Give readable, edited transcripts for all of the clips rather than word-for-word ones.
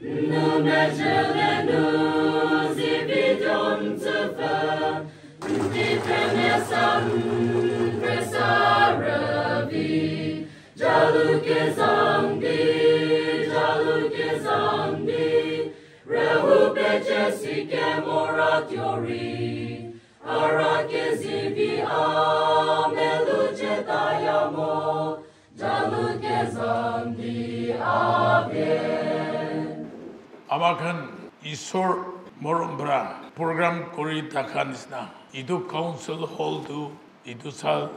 Nous measures nous évidons te faire, déterminer sa revi, jaluk zambi, rehupe jessica moratiori, arake zivi ameluche tayamo, jaluk zambi amen. Amakan Isor Morombra program Kori Takanisna. Itu council hall tu itu sal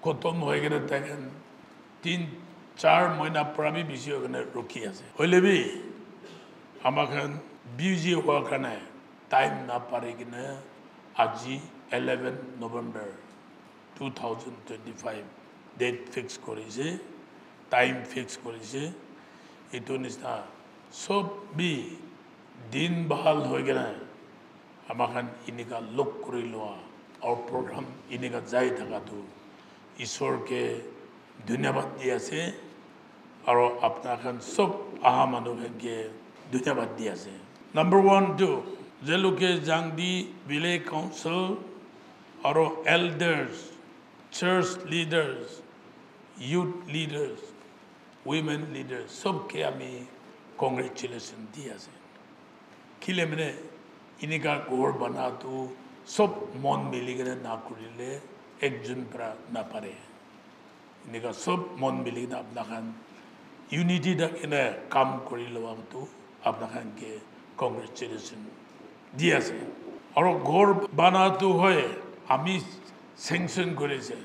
kotom hoigere taken 3-4 महीना प्रामी BC होगने रुकी आसे होले भी amakan busy हुआ करना time ना पारेगी ना आज 11 November 2025 date fix करी से time fix करी से itu निस्ता सब भी दिन बहाल हो गया है हमारे इनका लोक करी लोआ और प्रोग्राम इनका जाए थका तो ईश्वर के धन्यवाद दिया से और अपना खान सब आहामानों के धन्यवाद दिया से नंबर 1 2 जेलु के जांगदी विलेज काउंसिल और elders church leaders youth leaders women leaders सब के हमें congratulations दिया से किले मैंने इनका गोर बना तो सब मन मिली गए ना कुरिले एक जन पर ना पड़े इनका सब मन मिली ना अपना खान यूनिटी तक इन्हें काम करी लोग तो अपना खान के congratulations दिया से और गोर बना तो है हमें sanction करे से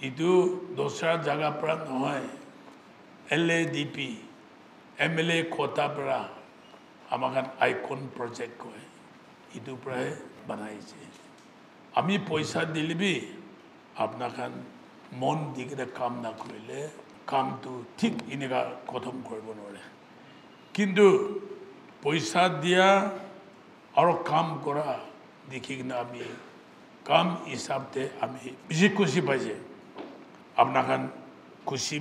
itu दूसरा जगह पर नहीं LADP MLA कोटा पर हमारा आइकॉन प्रोजेक्ट को है itu पर बनाई से हमें पैसा दिले भी अपना खान मन दिखने काम ना करेले काम तो ठीक इनका खत्म कर बनोले किंतु पैसा दिया और काम करा देखी ना हमें काम हिसाब से हमें बिजी खुशी बजे अपना खान खुशी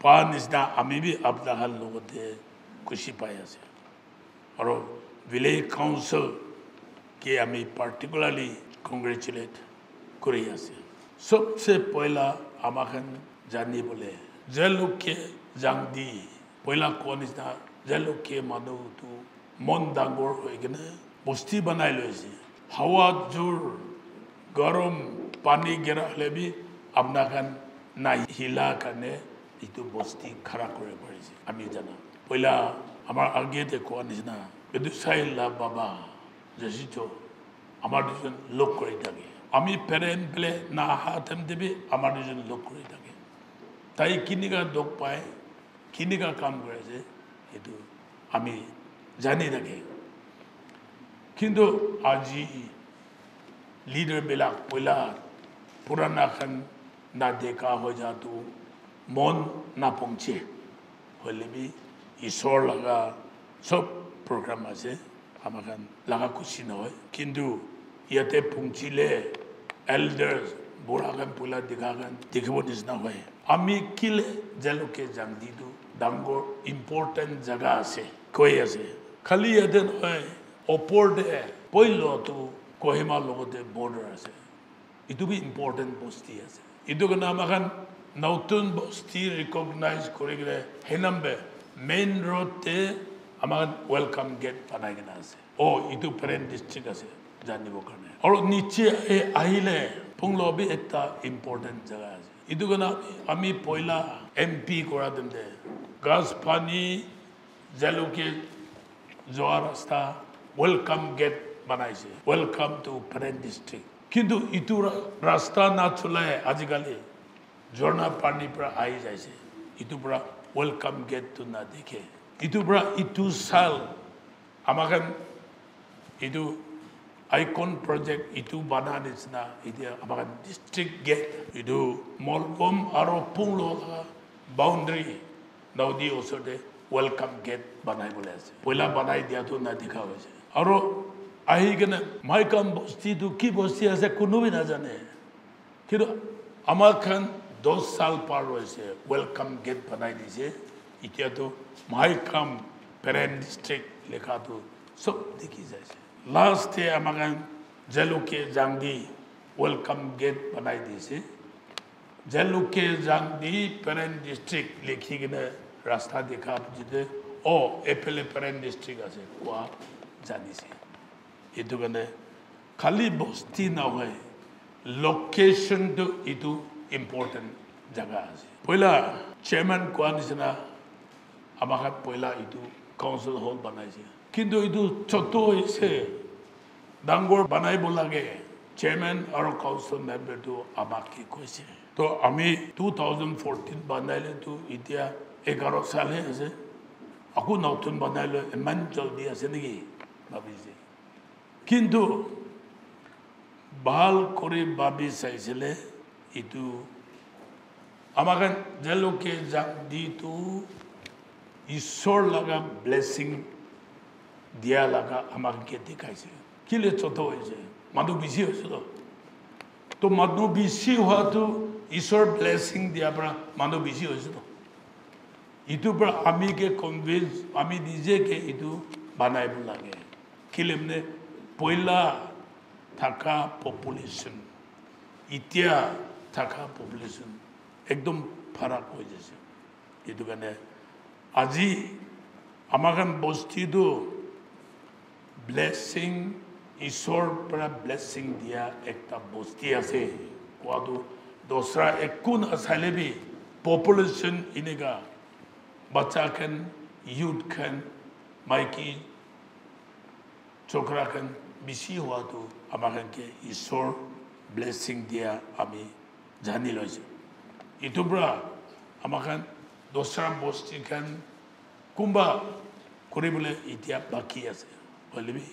पानिस्ता हमें भी अपना खान लोगों थे खुशी पाया से और विलेज काउंसिल के हमें particularly congratulate करिया से सबसे पहला हमारे खान जानी बोले जेलुक के जांगदी पहला कौन इस्ता जेलुक के मानो तो मन दांगोर होए कि ना बस्ती बनाए लो ऐसे हवा जोर गरम पानी गिरा ले भी अपना खान ना हिला करने itu bosti khara kore parise ami jana poila amar age te ko nisna edu saila baba jesito amar dujon lok kore thake ami parent bele na hatem debi amar dujon lok kore thake tai kiniga dok pae kiniga kam kore je edu ami jani thake kintu aji leader bela poila purana khan na dekha ho ja tu मन ना पहुंचे होले भी ईश्वर लगा सब programme आसे हमारे लगा कुछ न हो किंतु यते पहुंचीले एल्डर्स बुरा गन पुला दिखागन दिखबो निसना होय आमी किले जेलो के जांगदी दु डांगो इंपोर्टेंट जगह आसे कोई आसे खाली यते होय ओपर दे पइलो तो कोहिमा लोगोते बॉर्डर आसे इतु भी इंपोर्टेंट बस्ती आसे इतु के नाम अखन नौतुन बस्ती रिकॉग्नाइज करेंगे हेनम्बे मेन रोड ते हमारे वेलकम गेट बनाएंगे ना से ओ इतु पेरेंट डिस्ट्रिक्ट से जाने वो करने और नीचे आहिले पुंगलो भी एक ता इम्पोर्टेंट जगह है इतु का ना अमी पहला MP कोरा देंगे गैस पानी जलो के जोआ रास्ता वेलकम गेट बनाए से वेलकम टू पेरेंट डिस्ट्रिक्ट किंतु इतु रास्ता ना चलाए आजकल झरना पानी पर आई जाए से इतु बड़ा वेलकम गेट तो ना देखे इतु बड़ा इतु साल हमारे इतु आइकॉन प्रोजेक्ट इतु बना निचना इतु हमारे डिस्ट्रिक्ट गेट इतु मलबम आरो पुंगलो का बाउंड्री नौदी ओसोटे वेलकम गेट बनाए बोले से पहला बनाई दिया तो ना दिखा वैसे आरो आई के ना माइकम बस्ती तो की बस्ती ऐसे कुनु भी ना जाने किंतु हमारे 10 साल पार हुए से वेलकम गेट बनाई दी से 이때도 마이캄 parent district लेखा도 सब देखी जाए लास्ट डे हमारे जेलू के जांगी वेलकम गेट बनाई दी से जेलू के जांगी parent district लिखी गए रास्ता देखा जिधे ओ एपले parent district आसे वहाँ जानी से ये तो कहने खाली बस्ती ना होए लोकेशन तो इतु important जगह आसे पहला चेयरमैन को आनिसना हमारा पहला इतु काउंसिल हॉल बनाई से किंतु इतु छोटो इसे डांगोर बनाई बोलागे चेयरमैन और काउंसिल मेंबर तो हमारे कोई से तो हमें 2014 बनाए ले तो इतिया 11 साल है ऐसे aku nautun banai le manjol dia senegi babi se kintu bal kore babi saisele itu amakan jaloke jandi tu ishor laga blessing dia laga amak ke dikaise kile choto hoise madu bisi hoise to madu bisi hua tu ishor blessing dia pra madu bisi hoise to itu पर आमी के convince आमी निजे के itu बनाए बुलागे किलेमने पहला थाका population इतिया थाका population एकदम फरक हो जैसे itu करने आजी हमारे बस्ती तो blessing ईश्वर पर blessing दिया एक ता बस्ती ऐसे वादो दूसरा एक कुन असाले भी पॉपुलेशन इनेगा बच्चा कन यूथ कन माइकी छोकरा कन बिसी हुआ तो हमारे के ईश्वर ब्लेसिंग दिया अभी जानी लो इसे इतुब्रा हमारे दूसरा बस्ती कन कुंबा कोरी बोले इतिया बाकी ऐसे बोले भी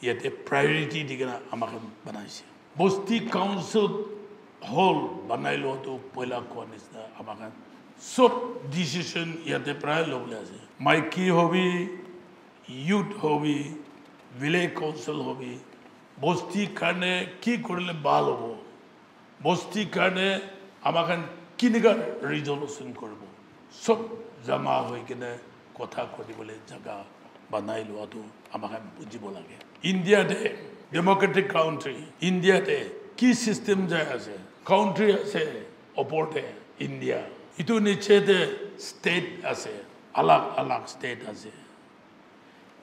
ये ते प्रायोरिटी दिखना हमारे बनाई से बस्ती काउंसिल हॉल बनाई लो तो पहला कौन इसना हमारे सब डिसीजन याते प्राय लोग लेते Mikey hobby youth hobby village council hobby बस्ती करने की करले बाल हो बस्ती करने हमारे किनिका रिजोल्यूशन करबो सब जमा होई किने कथा कोडी बोले जगह बनाई लो तो हमारे बुझी बोलागे इंडिया दे डेमोक्रेटिक काउंट्री इंडिया दे की सिस्टम जाय আছে काउंट्री আছে ओपोर्टे India itu niche de state ase alag state ase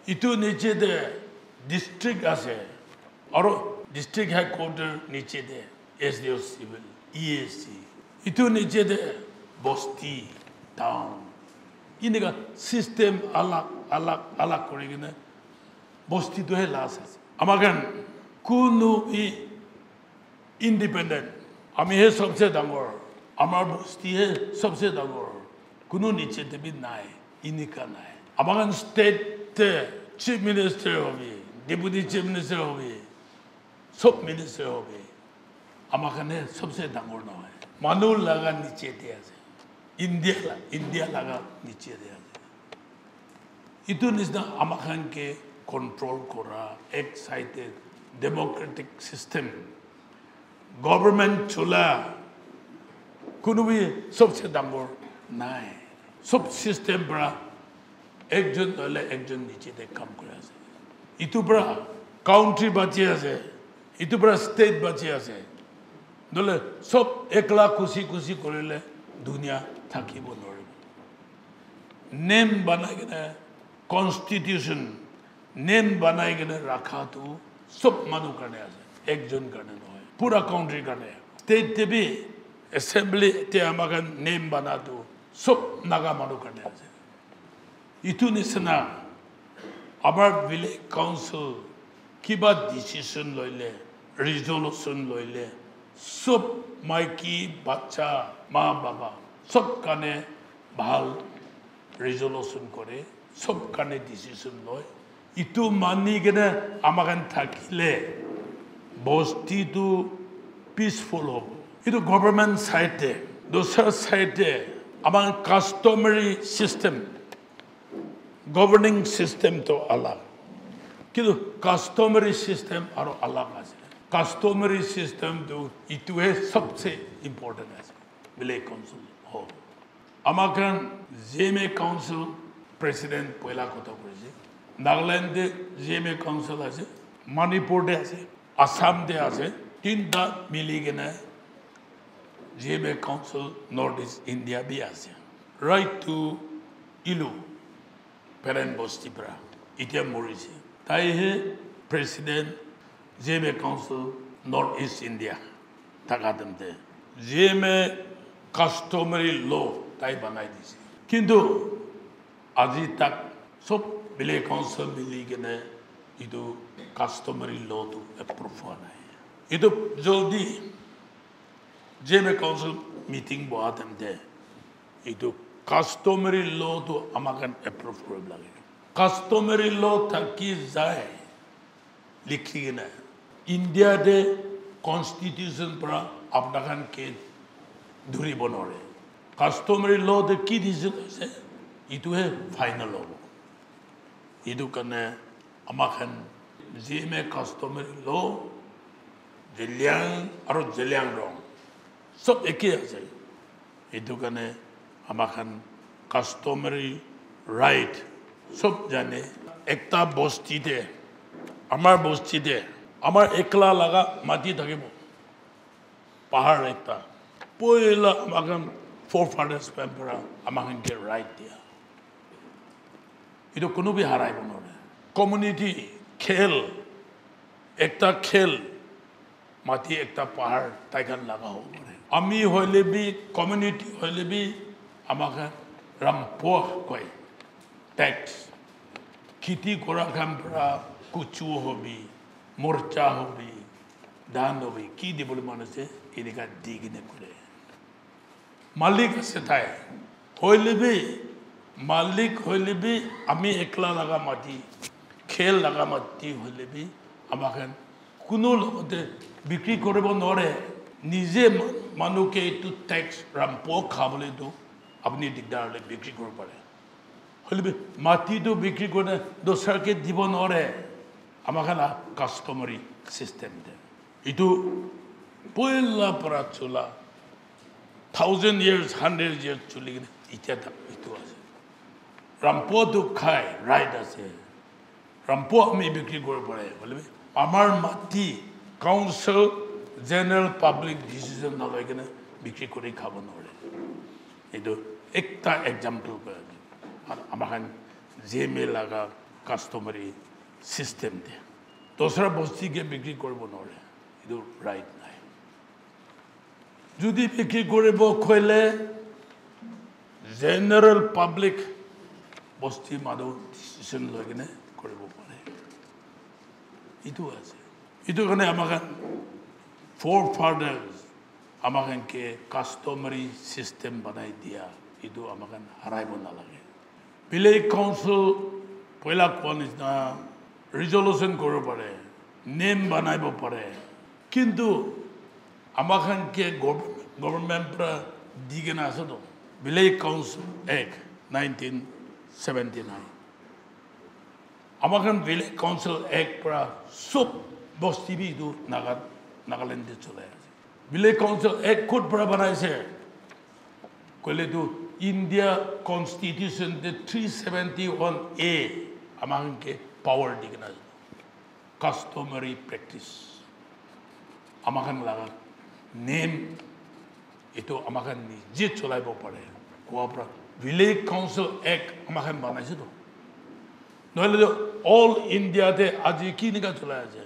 itu niche de district ase aur district headquarter niche de SDO civil EAC itu niche de bosti town inega system alag korigine bosti to he las ase amagan kunu i independent ami he sabse dangor हमार बस्ती है सबसे दागोर कुनो नीचे ते भी नाय इनिका नाय हमारे state ते चीफ मिनिस्टर होगी डिप्टी चीफ मिनिस्टर होगी सब मिनिस्टर होगी हमारे ने सबसे दागोर ना है मानूल लगा नीचे ते आसे इंडिया लगा नीचे ते आसे इतु निस्ना हमारे के कंट्रोल करा एक साइड डेमोक्रेटिक सिस्टम गवर्नमेंट चुला कुनु भी सबसे दांगोर नाय सब सिस्टम बड़ा एक जन वाले एक जन नीचे दे काम करे से इतु बड़ा काउंट्री बचे আছে इतु बड़ा स्टेट बचे আছে দলে सब একলা খুশি খুশি করিলে দুনিয়া থাকিব নরে নেম বানাই কেনে কনস্টিটিউশন নেম বানাই কেনে রাখা তো সব মানুষ কারণে আছে একজন কারণে নয় পুরা কাউন্ট্রি কারণে স্টেট টিভি असेंबली ते हमारा नेम बना तो सब नागा मानो करने आते इतु निसना हमार विलेज काउंसिल की बात डिसीजन लोइले रिजोल्यूशन लोइले सब माइकी बच्चा माँ बाबा सब काने भाल रिजोल्यूशन करे सब काने डिसीजन लोय इतु मानी के ना हमारा थाकिले बस्ती तो पीसफुल हो itu government side de दूसरा side de among customary system governing system to अलग किंतु customary system आरो अलग है customary system तो इतु है सबसे important है village council हो हमारे GMA Council President পয়লা কথা করেছে নাগাল্যান্ডে GMA Council আছে মণিপুরে আছে আসামে আছে তিনটা মিলি কেনে GMA Council North East India भी আছে right to Ilu parent বস্তি পৰা এতিয়া মৰিছে তাই হে president GMA Council North East India থাকাতে GMA customary law তাই বানাই দিছে কিন্তু আজি তাক সব বিলে কাউন্সিল মিলি কেনে ইটো কাস্টমারি ল তো এপ্রুভ হোৱা নাই ইটো জলদি GMA কাউন্সিল মিটিং বহাতে ইটো কাস্টমাৰি ল তো আমাকে এপ্ৰুভ কৰিব লাগে কাস্টমাৰি ল থাকি যায় লিখি কেনে ইন্ডিয়াতে কনস্টিটিউশন পৰা আপোনাকে ধৰিব নোৱাৰে কাস্টমারি ল তে কি দিছিল আছে ইটোহে ফাইনাল হ'ব ইটো কাৰণে আমাখন GMA কাস্টমাৰি ল জেলিয়াং আৰু জেলিয়াং ৰং সব একে আছে ইটো কাৰণে আমাখন কাস্টমাৰি ৰাইট সব জানে একটা বস্তিতে আমাৰ একলা লাগা মাটি থাকিব পাহাড় একটা পয়লা আমাখন forefathers পৰা আমাকে ৰাইট দিয়া ইটো কোনো বি হাৰাইব নোৱাৰে কমিউনিটি খেল একটা খেল মাটি একটা পাহাড় তাইখান লাগা হ'ব পাৰে আমি হইলে বি কমিউনিটি হইলে বি আমাকে ৰামপোহ কয় ট্যাক্স খেতি কৰা কাম পৰা কুচু হবি মোর্চা হবি ধান হবি কি দিবলৈ মন আছে এনেকা দি কিনে কৰে মালিক আছে তাই মালিক হইলে বি আমি একলা লাগা মাটি খেল লাগা মাটি হইলে বি আমাকে কোনো লগতে বিক্রি কৰিব নোৱাৰে নিজে মানুহকে এইটো ট্যাক্স ৰামপোহ খাবলৈতো আপনি দিগদাৰলৈ বিক্ৰি কৰিব পাৰে হইলে বি মাটিটো বিক্ৰি কৰে দোসৰকে দিব নোৱাৰে আমাকে না কাস্টমাৰি সিস্টেম দে ইটো পয়লা পৰা চলা 1000 years 100 years চলি গেলে ইতিয়া ইটো আছে রামপোহ তো খায় রাইট আছে রামপোহ আমি বিক্রি কৰিব পাৰে হইলে আমাৰ মাটি কাউন্সিল জেনাৰেল পাবলিক ডিসিশন নলয় কিনে বিক্ৰি কৰে খাব নোৱাৰে এইটো একটা এক্সাম্পল কৰে আৰ আমাকে GMA লাগা কাস্টমাৰি সিস্টেম দিয়ে দোসৰা বস্তিকে বিক্ৰি কৰব নোৱাৰে ಇದು ৰাইট নাই যদি বিক্ৰি কৰিব কইলে জেনাৰেল পাবলিক বস্তি মানুহ ডিসিশন লৈ কিনে কৰিব পাৰে ইটো আছে ইটো কাৰণে আমাকে forefathers আমাকে কাস্টমাৰি সিস্টেম বনাই দিয়া ইটো আমাকে হাৰাইব নালাগে Village Council পয়লা কোৱা নিচিনা ৰিজল্যুশন কৰিব পাৰে নেম বনাইব পাৰে কিন্তু আমাকে গভৰ্নমেন্ট পৰা দি কেনে আছে তো Village Council Act 1979 আমাকে Village Council Act পৰা সব বস্তি বিটো নাগালেণ্ডে চলে আছে Village Council Act ক'ত পৰা বনাইছে কইলে তো India Constitution the 371A আমাকে পাওয়ার দিকে না কাস্টমারি প্র্যাকটিস আমাকে লাগা নেম এটো আমাকে নিজে চলাইব পারে কোয়াপরা ভিলেজ কাউন্সিল অ্যাক্ট আমাকে বানাইছে তো নহলে অল ইন্ডিয়াতে আজি কি নিকা চলা আছে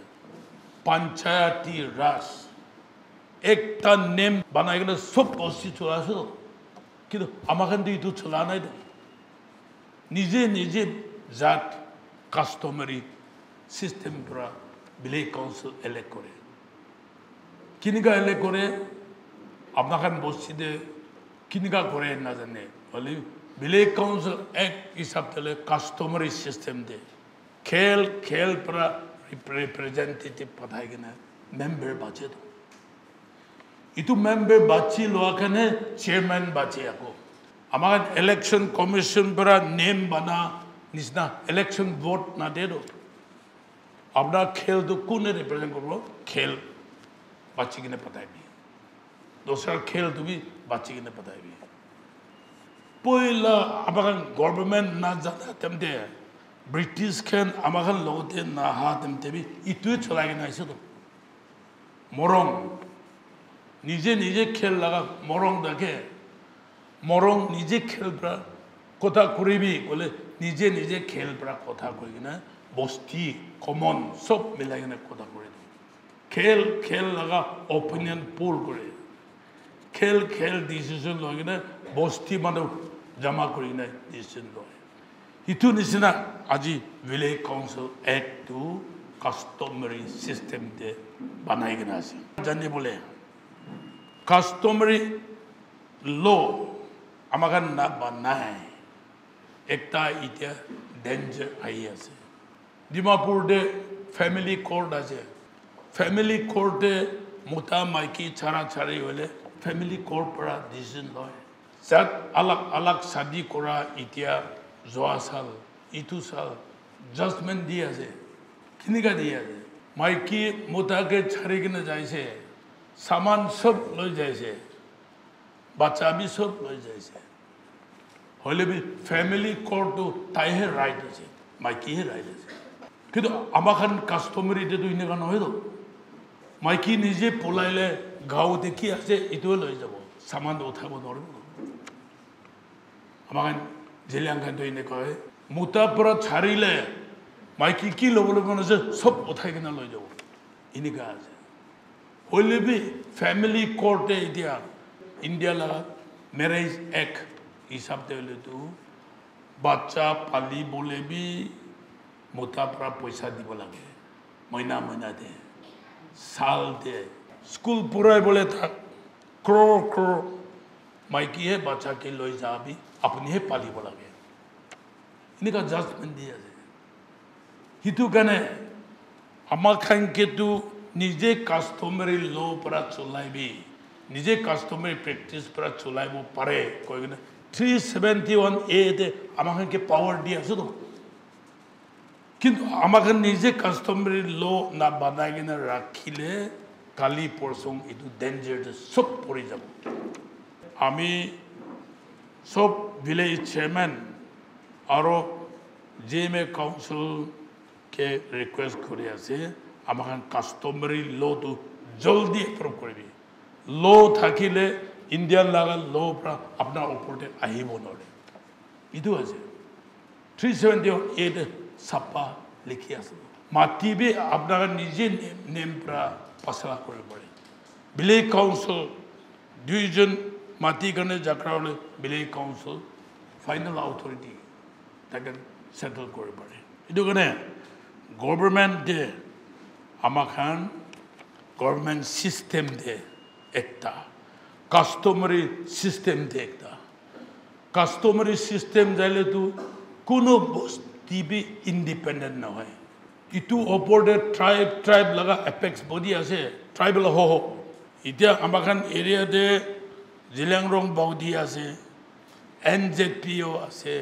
পঞ্চায়েতি রাজ একটা নেম বানাই গেলে সব বস্তি চলা আছে তো কিন্তু আমাকে ইটো চলা নাই তো নিজে জাত কাস্টমারি সিস্টেম পৰা ভিলেজ কাউন্সিল এলেক্ট করে কিনিকা এলেক্ট করে আপনার বস্তিতে কিনিকা করে না জানে বলে ভিলেজ কাউন্সিল অ্যাক্ট হিসাব চলে কাস্টমারি সিস্টেম দে খেল পৰা ৰিপ্ৰেজেন্টেটিভ পাঠাই কিনে মেম্বাৰ বাঁচে তো ইটো মেম্বাৰ বাছি লোৱা কাৰণে চেয়াৰম্যান বাঁচে আকৌ আমাৰ ইলেকশন কমিশন পৰা নেম বানা নিচিনা ইলেকশন ভোট না দে তো আপনার খেল তো কোনে রিপ্রেজেন্ট করবো খেল বাচ্চি কিনে পতাইবি दूसरा खेल तो भी बाची किने पता है भी Poila amakan government na jata temte British can amakan lote na ha temte bi itu cholai na iso morong nije khel laga morong dake morong nije khel pra kotha kuribi bole nije khel pra kotha kurigina bosti common sob milai na kotha kuri khel laga opinion pool kore khel decision logina bosti manu jama kurina decision lo itu nisina aji village council act to customary system de banai gina ase jani bole customary law amakan na banai ekta itia danger ai ase Dimapur de family court ase family court de mota maiki chara chari hole family court para decision loy Sat alak shadi kora itia joa sal itu sal judgment diya ase kinika diya ase maiki mota ke chari kina jaise saman sob loi jaise bacha bhi sob loi jaise hole bhi family court to tai he right ase maiki he right ase kido amakhan customary de to inega noy do maiki nije polaile gao dekhi ase itu loi jabo saman uthabo norbo amakan jeliangkan to ine koy muta pura charile maiki ki lobolo konose sob uthai kena loi jabo ini ka ase hole bhi family court e dia India la marriage act hisab de le tu bacha pali bole bhi muta pura paisa dibo lage mahina de साल दे school पूरा बोले था crore Mikey है बच्चा के लोई जा भी अपनी है पाली बोला गया इनका जजमेंट दिया है हितु कने अम्मा खान के तू निजे कस्टमरी लॉ पर चलाई भी निजे कस्टमरी प्रैक्टिस पर चलाई वो परे कोई ना 371A दे अम्मा खान के पावर दिया सुनो কিন্তু আমাকে নিজে কাস্টমারি ল না বানাই কিনে রাখিলে কালি পরসং এটু ডেঞ্জার সব পড়ে যাব আমি সব ভিলেজ চেয়ারম্যান আর জিএমএ কাউন্সিল কে রিকোয়েস্ট করে আছে আমাকে কাস্টমারি ল তো জলদি অ্যাপ্রুভ করবি ল থাকিলে ইন্ডিয়ান লাগা ল আপনার উপরে আহিব নরে ইটো আছে 378 Sapa likhi ase mati be apnara nije name pra pasala kore pare village council division mati kane jakrawale village council final authority taken settle kore pare idu kane government de amakhan government system de ekta customary system de ekta customary system jale tu kuno TV independent na hoy itu oporde tribe laga apex body ase tribal ho itia amakan area de jilangrong body ase NZPO ase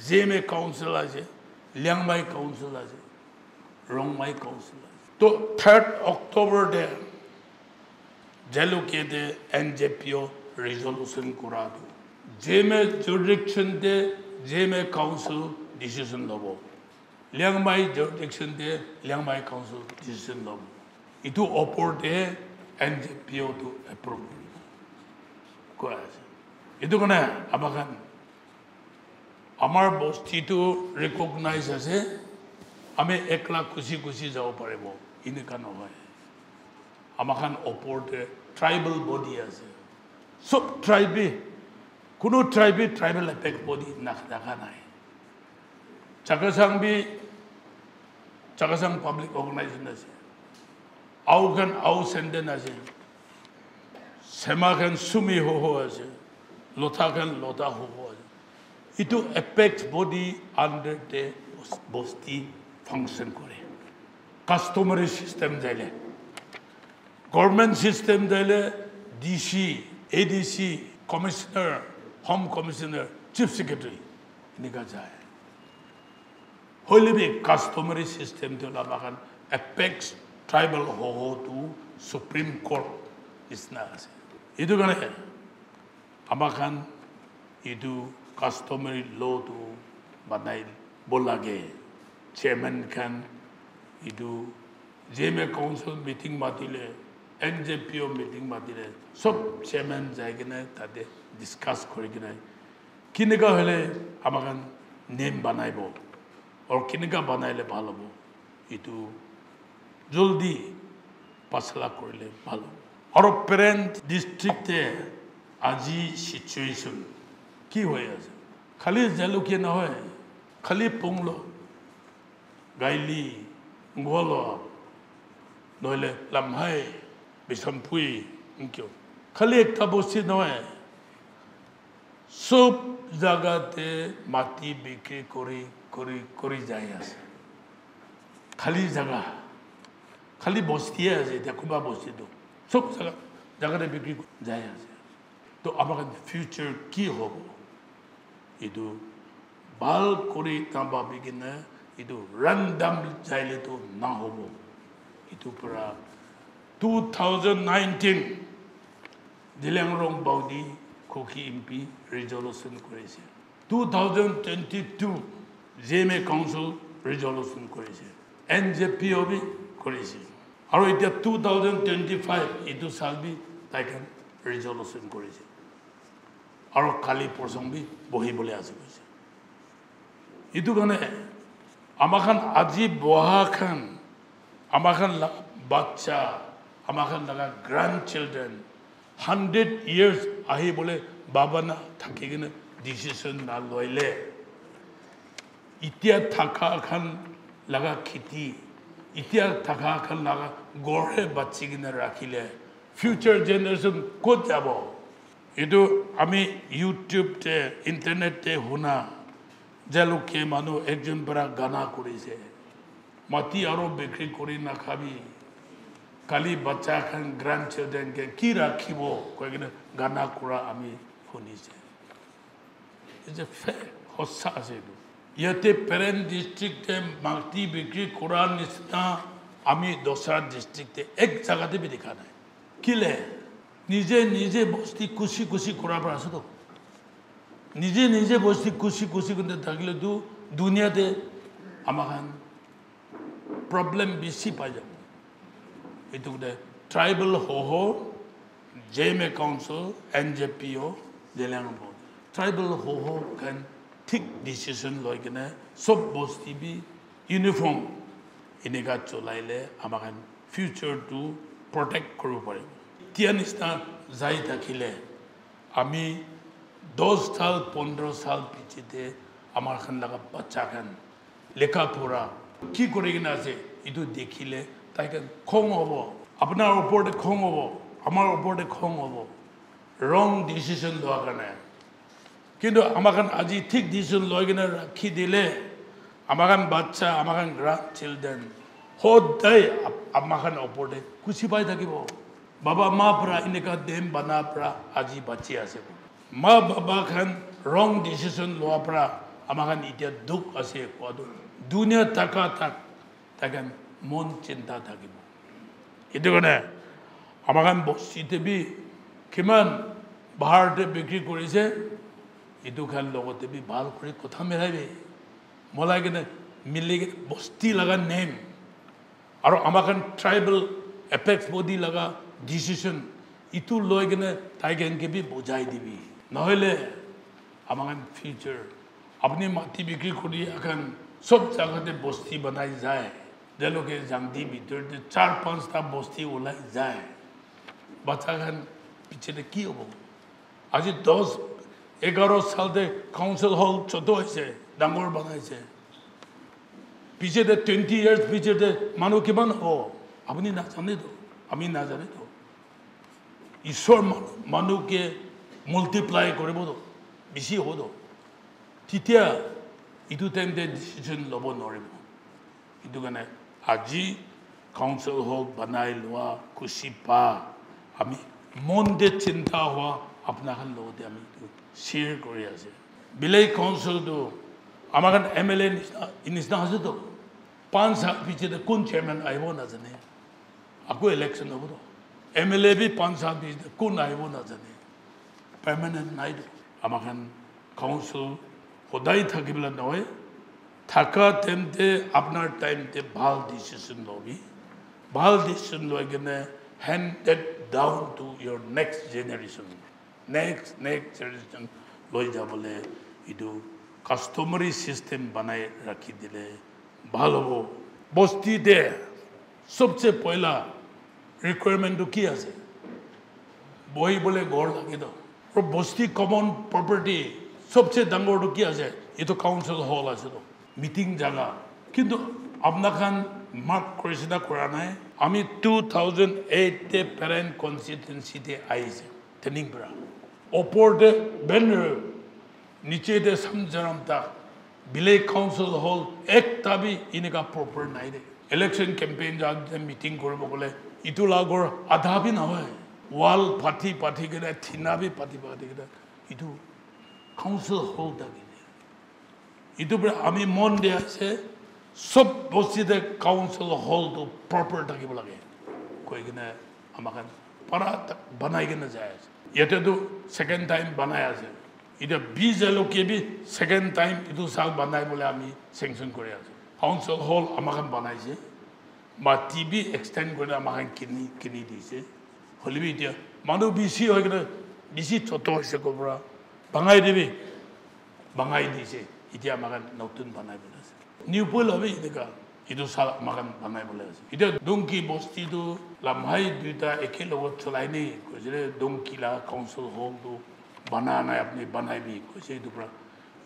JMA council ase Liangmai council ase Rongmai council to 3rd October de jaluke de NZPO resolution kora do JMA jurisdiction de JMA council decision lobo Liangmai jurisdiction de Liangmai council decision lobo itu opor de NJPO to approve ko ase itu kone abakan amar bosti to recognize ase ame ekla kushi jao parebo inika no hoy amakan opor de tribal body ase sub tribe kuno tribal apex body nakha nai Chakasang public organization ase augan au senden ase semakan sumi ho ase lotakan lota ho ase itu apex body under the bosti function kore customary system jale government system jale DC ADC commissioner home commissioner chief secretary inika jaye Holy be customary system to labakan apex tribal ho to Supreme Court is na. Itu kan amakan idu customary law to banai bolage chairman kan idu JMA council meeting matile NJPO meeting matile sob chairman jaigena tade discuss korigena kinega hole amagan name banaibo or kinega banaile bhalobo itu joldi pasala korile bhalo or parent district e aji situation ki hoye ase khali jaluke na hoy khali ponglo gaili ngolo noile lamhai bisampui inkyo khali ekta bosi na hoy sob jagate mati bikri kori jai ase khali jaga khali bosti ase jakuba bosti do sob jagate bikri jai ase to amagan future ki hobo idu bal kori tamba bigina idu random jaile to na hobo itu para 2019 Dilangrong Baudi Koki MP resolution করেছে 2022 JMA Council resolution করেছে NJPOB করেছে আর এটা 2025 itu salbi তাইখান resolution করেছে আর খালি প্রসঙ্গি বহি বলে আছে কইছে itu কারণে আমাখান আজি বহাখান আমাখান বাচ্চা আমাখান লাগা grandchildren 100 years ahi bole baba na thakigena decision na loile itia thaka khan laga khiti itia thaka khan laga gore bachigina rakhile future generation ko jabo edu ami YouTube te internet te huna jaluke manu ekjon bara gana korise mati aro bekri kori na khabi kali bacha khan grandchildren ke ki rakhibo koigena gana kura ami hunise is a fact hossa ase do yate parent district te mati bikri kura nisna ami dosra district te ek jaga te bhi dikha nai kile nije bosti kushi kura par ase to nije bosti kushi kunde thakile du duniya te amakan problem bisi pa jabo itu the tribal hoho JMA Council NJPO Dilangrong tribal hoho can take decision like na sob bosti bi uniform inega cholaile amakan future to protect koru pare tianista jai thakile ami 10 साल 15 साल pichite amar khan laga bacha khan lekha pura ki korigina ase itu dekhile তাইকে খং হবো আপনার উপরে খং হবো আমার উপরে খং হবো রং ডিসিশন লওয়া কারণে কিন্তু আমাখান আজি ঠিক ডিসিশন লয় কিনা রাখি দিলে আমাখান বাচ্চা আমাখান গ্রান্ড চিলড্রেন সদায় আমাখান উপরে খুশি পাই থাকিব বাবা মা পৰা এনেকা দেম বানা পৰা আজি বাচি আছে মা বাবা খান ৰং ডিসিশন লওয়া পৰা আমাখান ইতিয়া দুখ আছে কত দুনিয়া টাকা থাক তাকেন মন চিন্তা থাকিব এটো কারণে আমাখান বস্তিতে বি কিমান ভাৰতে বিক্ৰি কৰিছে এটো খান লগতে বি ভাল কৰি কথা মিলাইবে মলাই কিনে মিলি বস্তি লাগা নেম আৰু আমাখান ট্ৰাইবেল এপেক্স বডি লাগা ডিসিশন ইটো লৈ কিনে তাইকে বি বুঝাই দিবি নহলে আমাখান ফিউচার আপনি মাটি বিক্রি কৰি এখন সব জায়গাতে বস্তি বনাই যায় যেলোকে জাংদি ভিতরতে 4-5টা বস্তি ওলাই যায় বাচ্চা খান পিছনে কি হবো আজি 10-11 সালতে কাউন্সিল হল ছোট হয়েছে ডাঙর বানাইছে পিছনে 20 ইয়ার্স পিছনে মানুষ কিমান হবো আপনি না জানে তো আমি না জানি তো ঈশ্বর মানুষকে মাল্টিপ্লাই কৰিব তো বেছি হ'ব তো তেতিয়া ইটো তেন্তে ডিসিশন ল'ব নোৱাৰিব ইটো কাৰণে আজি কাউন্সিল হোক বানাই লোৱা খুশি পা আমি মন দে চিন্তা হোৱা আপনাৰ লগতে আমি শ্বেয়াৰ কৰি আছে বিলাই কাউন্সিলটো আমাৰ এমএলএ নিচিনা হৈছে তো 5 সাল পিছতে কোন চেয়ারম্যান আহিব নাজানে আকৌ ইলেকশন হ'ব তো এমএলএ বি 5 সাল পিছতে কোন আহিব নাজানে পার্মানেন্ট নাই তো আমাৰ কাউন্সিল সদায় থাকিবলৈ নহয় থাকা তেন্তে আপোনাৰ টাইমতে ভাল ডিসিশন লবি ভাল ডিসিশন লৈ কিনে handed down to your next generation next generation লৈ যাবলৈ ইটো কাস্টমাৰী সিস্টেম বনাই ৰাখি দিলে ভাল হ'ব বস্তিতে সবচেয়ে পহলা ৰিকুৱাৰমেন্ট কি আছে বহিবলৈ ঘৰ লাগিব আৰু বস্তি কমন প্ৰপাৰ্টি সবচেয়ে ডাঙৰটো কি আছে এটো কাউন্সিল হল আছে মিটিং জায়গা কিন্তু আপনাখান মার্ক করেছে না করা নাই আমি 2008 তে প্যারেন্ট কনস্টিটুয়েন্সিতে আইছে ট্রেনিং পড়া ওপরতে ব্যানার নিচেতে সমঝারামতা ভিলেজ কাউন্সিল হল একটা বি ইনেকা প্রপার নাই রে ইলেকশন ক্যাম্পেইন যাতে মিটিং করব গলে ইটো লাগৰ আধা বি নহয় ওয়াল পাঠি গেলে থিনা বি পাঠি গেলে ইটো কাউন্সিল হল থাকে ইটো আমি মন দিয়া আছে সব বস্তিতে কাউন্সিল হলটো প্ৰপাৰ থাকিব লাগে কৈ কিনে আমাক পাৰা বনাই কিনে যায় আছে ইয়াতেতো সেকেন্ড টাইম বনাই আছে এটা 20 লোকে বি সেকেন্ড টাইম ইটো সাল বনাই বলে আমি স্যাংশন কৰি আছে কাউন্সিল হল আমাক বনাইছে বা টিভি এক্সটেন্ড কৰি আমাক কিনি দিছে হলিবি এতিয়া মানুহ বেছি হৈ কিনে বেছি ছোট হৈছে কবৰা বাঙাই দিবি বাঙাই দিছে এতিয়া আমাক নতুন বনাই বলে আছে নিউ পুল হবে এনেকা ইটো সাল আমাক বনাই বলে আছে এতিয়া ডংকি বস্তিটো লামহাই দুইটা একে লগত চলাই নেই কৈছে ডংকিলা কাউন্সিল হলটো বনা নাই আপনি বনাইবি কৈছে ইটো পৰা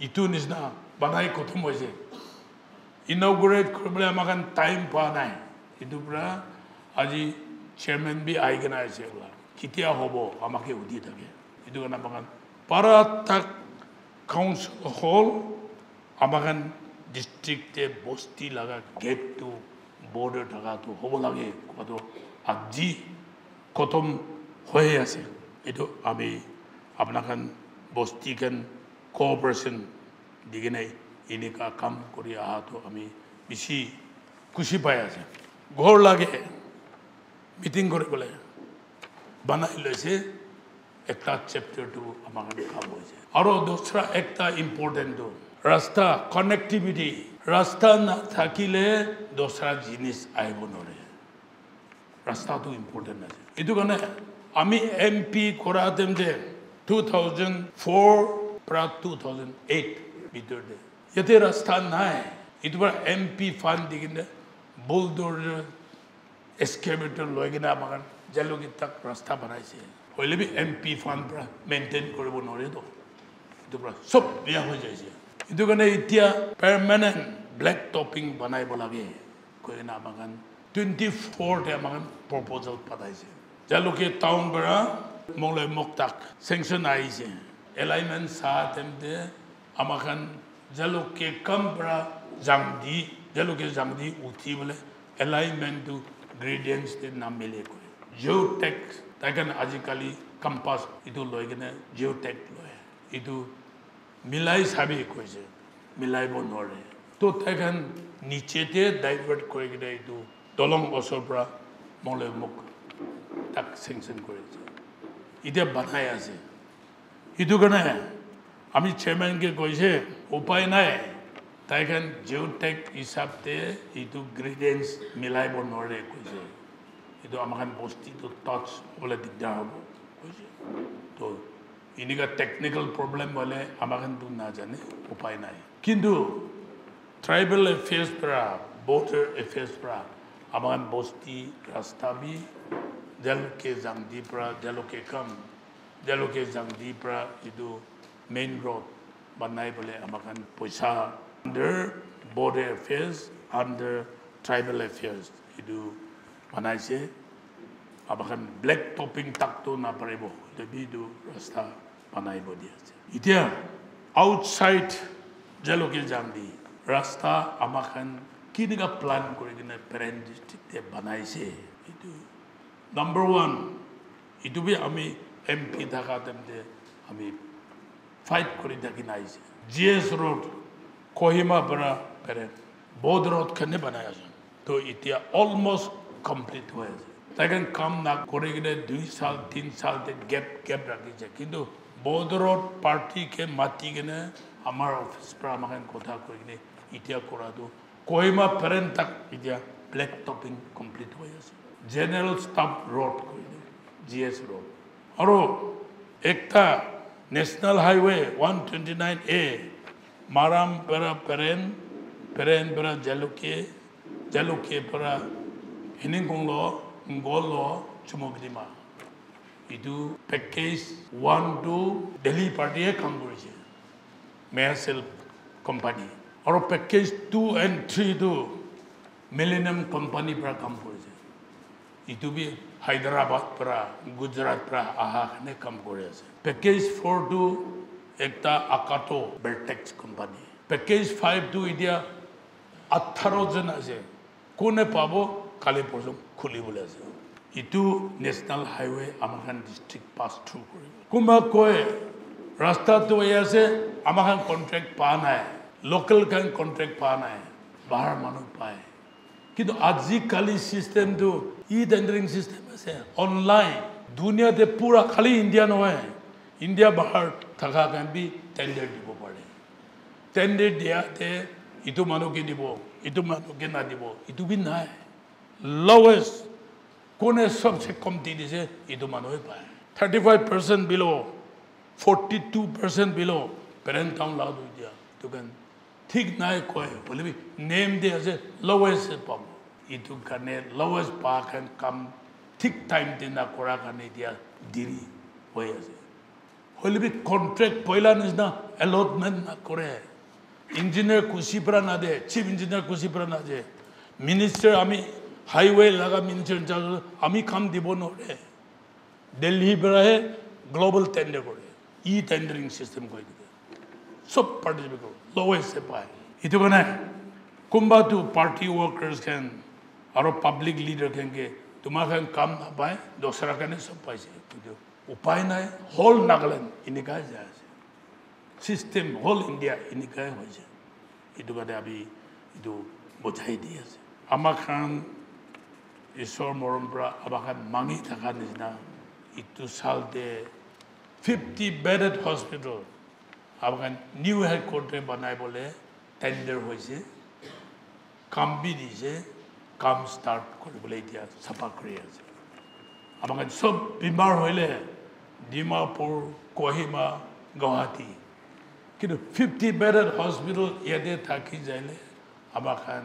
ইটো নিচিনা বনাই খতম হৈছে ইনগ্ৰেট কৰিবলৈ আমাক টাইম পোৱা নাই ইটো পৰা আজি চেয়ারম্যান বি আইগনা আছে ওলা কেতিয়া হ'ব আমাকে উদি থাকে ইটো কাৰণে আমাক পাৰা তাক কাউন্সিল হল আমাক ডিস্ট্রিক্টে বস্তি লাগা গেটটো বর্ডার থাকাটো হ'ব লাগে কথাটো আজি খতম হয়ে আছে এটো আমি আপনাখান বস্তিখান কোঅপারেশন দিকে নাই এনেকা কাম কৰি আহাটো আমি বেছি খুশি পাই আছে ঘৰ লাগে মিটিং কৰিবলৈ বনাই লৈছে একটা চ্যাপ্টাৰটো আমাক কাম হৈছে আৰু দোসৰা একটা ইম্পৰ্টেন্ট ৰাস্তা কানেক্টিভিটি ৰাস্তা না থাকিলে দোসৰা জিনিস আইব নৰে ৰাস্তাটো ইম্পৰ্টেন্ট আছে এটো কাৰণে আমি এমপি কৰাতেম যে 2004 পৰা 2008 ভিতৰতে ইয়াতে ৰাস্তা নাই এটো পৰা এমপি ফান্ড দিকিনে বুলডোজাৰ এক্সকেভেটৰ লৈ কিনে আমাক জালুকি তাক ৰাস্তা বনাইছে হইলে বি এমপি ফান্ড পৰা মেইনটেইন কৰিব নৰে তো এটো পৰা সব বিয়া হৈ যাইছে এটো কাৰণে এতিয়া পার্মানেন্ট ব্ল্যাক টপিং বনাইব লাগে কৈ না আমাক 24 তে আমাক প্ৰপোজাল পাঠাইছে জালুকি টাউন পৰা মংলাই মুক্তাক স্যাংশন আইছে এলাইনমেন্ট সাতেমতে আমাক জালুকি কাম পৰা জাংদি উঠি বলে এলাইনমেন্ট টু গ্রেডিয়েন্টস তে নাম মিলে কয় জিওটেক তাইকান আজিকালি কম্পাস ইটো লৈ কিনে জিওটেক লয় ইটো মিলাই চাবি কৈছে মিলাইব নৰে তো তাইকান নিচেতে ডাইভাৰ্ট কৰি কিনে ইটো দলং ওচৰ পৰা মংলাই মুখ তাক স্যাংশন কৰিছে এতিয়া বনাই আছে ইটো কাৰণে আমি চেয়াৰম্যানকে কৈছে উপায় নাই তাইকান জিওটেক হিসাবতে ইটো গ্ৰেডিয়েন্টস মিলাইব নৰে কৈছে ইটো আমাক বস্তিটো টাচ হ'লে দিগদাৰ হ'ব কৈছে তো এনেকা টেকনিক্যাল প্ৰবলেম হলে আমাক না জানে উপায় নাই কিন্তু ট্ৰাইবেল এফেয়াৰ্স পৰা বৰ্ডাৰ এফেয়াৰ্স পৰা আমাক বস্তি ৰাস্তা বি জালুকে জাংদি পৰা জালুকে জাংদি পৰা ইটো মেইন রোড বনাই বলে আমাক পয়সা under border affairs under tribal affairs idu banaise abakan black topping takto na paribo debido rasta banaibo diase itia outside jaloke jandi rasta amakan kiniga plan kori gina parent district te banaise itu number 1 itu bi ami mp dhaka temte ami fight kori dakinaise gs road Kohima बना पहले बहुत road करने बनाया जाए तो इतिया almost complete हुआ है लेकिन काम ना करेंगे 2 साल 3 साल तक गैप रखी जाए किंतु বদৰত পাৰ্টিকে মাতি কিনে আমাৰ অফিচ পৰা আমাক কথা কৈ কিনে এতিয়া কৰাটো কহিমা পেৰেণ্ট তাক এতিয়া ব্লেক টপিং কমপ্লিট হৈ আছে জেনেৰেল ষ্টাফ ৰোড কৈ দিওঁ GS ৰোড আৰু একটা নেশ্যনেল হাইৱে 129A মাৰাম পৰা পেৰেণ্ট পৰা জালুকে পৰা হিনিংকংলো ngolo chumogdima idu package 1 to Delhi party e kam korise Mayasel company aru package 2 and 3 to Millennium company pra kam korise idu bi Hyderabad pra Gujarat pra aha khane kam kore ase package 4 to ekta Akato Vertex company package 5 to idia 18 জন আছে কোনে পাবো কালি পর্যন্ত খুলি বলে আছে ইটো national highway আমাখান district pass through কৰিব কোনবা কয় ৰাস্তাটো আছে আমাখান কন্ট্ৰাক্ট পা নাই লোকাল কান কন্ট্ৰাক্ট পা নাই বাহাৰ মানুহ পায় কিন্তু আজি কালি সিস্টেমটো টেন্ডাৰিং সিস্টেম আছে অনলাইন দুনিয়াতে পুৰা খালি ইন্ডিয়া নহয় ইন্ডিয়া বাহাৰ থাকা কান বি টেন্ডাৰ দিব পাৰে টেন্ডার দিয়াতে ইটো মানুহকে দিব ইটো মানুহকে না দিব ইটো বি নাই lowest কোনে সবচেয়ে কমতি দিছে ইটো মানুহে পায় 35% below 42% below parent town লাউ দিয়া তোকান ঠিক নাই কয় বলিবি নেম দে আছে lowest পাব ইটো কানে lowest পা কান কাম ঠিক টাইম দে না কৰা কানে দিয়া দেৰি হৈ আছে হলিবি কন্ট্ৰাক্ট পয়লা নিছনা allotment না কৰে ইঞ্জিনিয়ার কুশিপরা না দে চিফ ইঞ্জিনিয়ার কুশিপরা না দে মিনিস্টার আমি হাইওয়ে লাগা মিনিস্টার আমি কাম দিব নরে দিল্লি পরাহে গ্লোবাল টেন্ডার করে টেন্ডারিং সিস্টেম করে দিবে সব পার্টিসিপেট করে লোয়েস্ট সে পায় ইটো মানে কুম্বা টু পার্টি ওয়ার্কার্স ক্যান আর পাবলিক লিডার ক্যানকে তোমার কাম না পায় দোসরা কানে সব পাইছে কিন্তু উপায় নাই হোল নাগাল্যান্ড এনেকাই যায় সিস্টেম হোল ইন্ডিয়া এনেকাই হয়েছে এইটো কাৰণে আমি এইটো বুঝাই দি আছে আমাখান ঈশ্বৰ মৰম পৰা আমাখান মাঙি থকা নিচিনা ইটো চালতে 50 বেডেড হস্পিটেল আমাখান নিউ হেডকোৱাৰ্টাৰ বনাইবলৈ টেন্ডাৰ হৈছে কাম বি দিছে কাম ষ্টাৰ্ট কৰিবলৈ এতিয়া চাফা কৰি আছে আমাখান সব বেমাৰ হ'লে ডিমাপুৰ কহিমা গুৱাহাটী কিন্তু 50 বেডেড হস্পিটেল ইয়াতে থাকি যাইলে আমাখান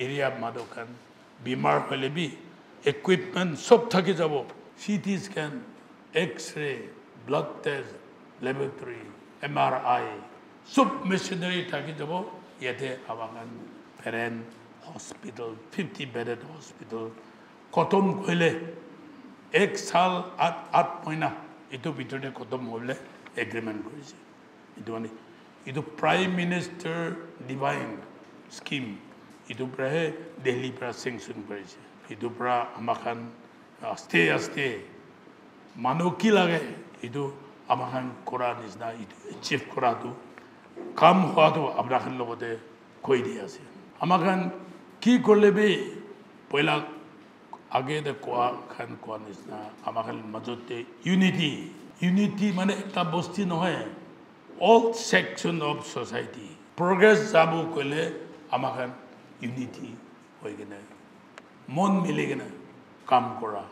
এরিয়া মাদকান বিমার হলে বি ইকুইপমেন্ট সব থাকি যাব CT scan X-ray blood test laboratory MRI সব মেশিনারি থাকি যাব ইয়াতে আমাখান পেরেন্ট হসপিটাল 50 বেডেড হসপিটাল খতম হইলে 1 সাল 8 মহিনা এটো ভিতরে খতম হইলে এগ্রিমেন্ট করেছে itu ani itu prime minister divine scheme itu prahe Delhi pra sanction koriche itu pra amakhan aste manu ki lage itu amakhan kora nisna itu achieve kora tu kam hoa tu abrakhan logote koi di ase amakhan ki korle be poila age de koa nisna amakhan majote unity mane ekta bosti nohoy all section of society progress jabu kole amakan unity hoigena mon milegena kam kora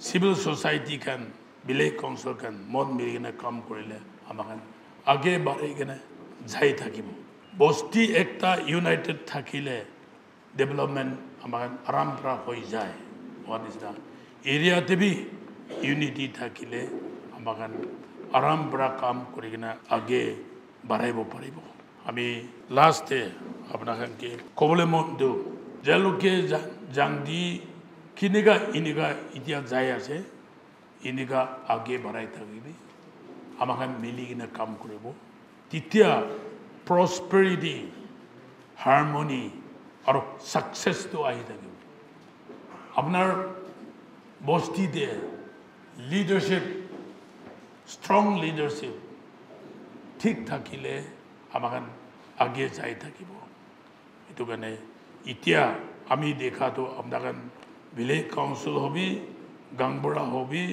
civil society kan village council kan mon milegena kam korile amakan age baregena jai thakibo bosti ekta united thakile development amakan aram pra hoi jay one is the area te bi unity thakile amakan আরাম পৰা কাম কৰি কিনা আগে বাঢ়াইব পাৰিব আমি লাষ্টে আপোনাক ক'বলৈ মন দিওঁ যেলোকে জাংদি কিনেগা ইনেগা এতিয়া যাই আছে ইনেগা আগে বাঢ়াই থাকিবি আমাক মিলি কিনে কাম কৰিব তেতিয়া প্ৰসপেৰিটি হাৰমনি আৰু সাকসেসটো আহি থাকিব আপোনাৰ বস্তিতে লিডাৰশ্বিপ strong leadership ঠিক থাকিলে আমাক আগে যাই থাকিব এটো কানে ইতিয়া আমি দেখাতো আপনার ভিলেজ কাউন্সিল হবি গাংবড়া হবি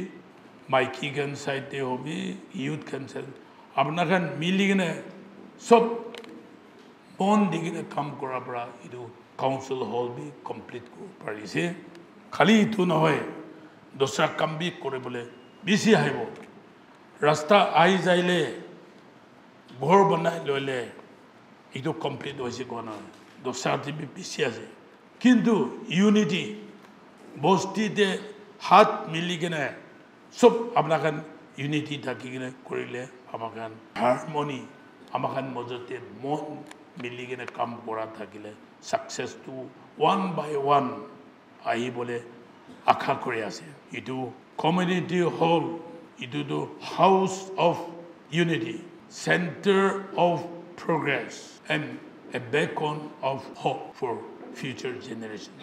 মাইকি খান সাইডে হবি ইউথ খান সাইড আপনার খান মিলি কিনে সব মন দি কিনে কাম করার পৰা ইটো কাউন্সিল হল বি কমপ্লিট কৰিব পাৰিছে খালি ইটো নহয় দোসৰা কাম বি কৰিবলৈ বেছি আহিব ৰাস্তা আই যাইলে ঘৰ বনাই লইলে ইটো কমপ্লিট হৈছে কোৱা নহয় দোসরা বি বেছি আছে কিন্তু ইউনিটি বস্তিতে হাত মিলি কিনে সব আপনার ইউনিটি থাকি কিনে কৰিলে আমার হারমোনি আমার মজতে মন মিলি কিনে কাম করা থাকিলে success to one by one আহি বলে আশা করে আছে ইটো কমিউনিটি হল ইটো তো house of unity centre of progress and a beacon of hope for future generation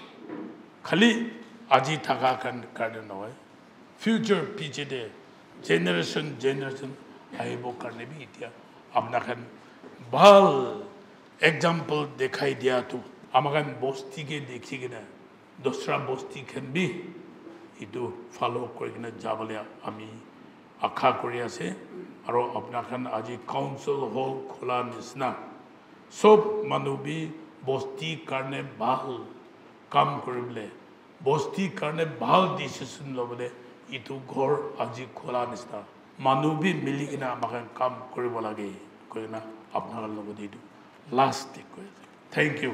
খালি আজি থাকা কারণে নয় ফিউচার পিছতে জেনারেশন আহিব কাৰণে বি এতিয়া আপনার ভাল এক্সাম্পল দেখাই দিয়াতো আমার বস্তিকে দেখি কিনা দোসরা বস্তি খান বি ইটো ফলো করে কিনা যাবলে আমি আশা কৰি আছে আৰু আপনাৰ আজি কাউন্সিল হল খোলা নিচিনা সব মানুহ বি বস্তিৰ কাৰণে ভাল কাম কৰিবলৈ বস্তিৰ কাৰণে ভাল ডিসিশন লবলে ইটো ঘৰ আজি খোলা নিচিনা মানুহ বি মিলি কিনা আমাক কাম কৰিব লাগে কৈ না আপনাৰ লগত ইটো লাষ্ট কৈ থ্যাংক ইউ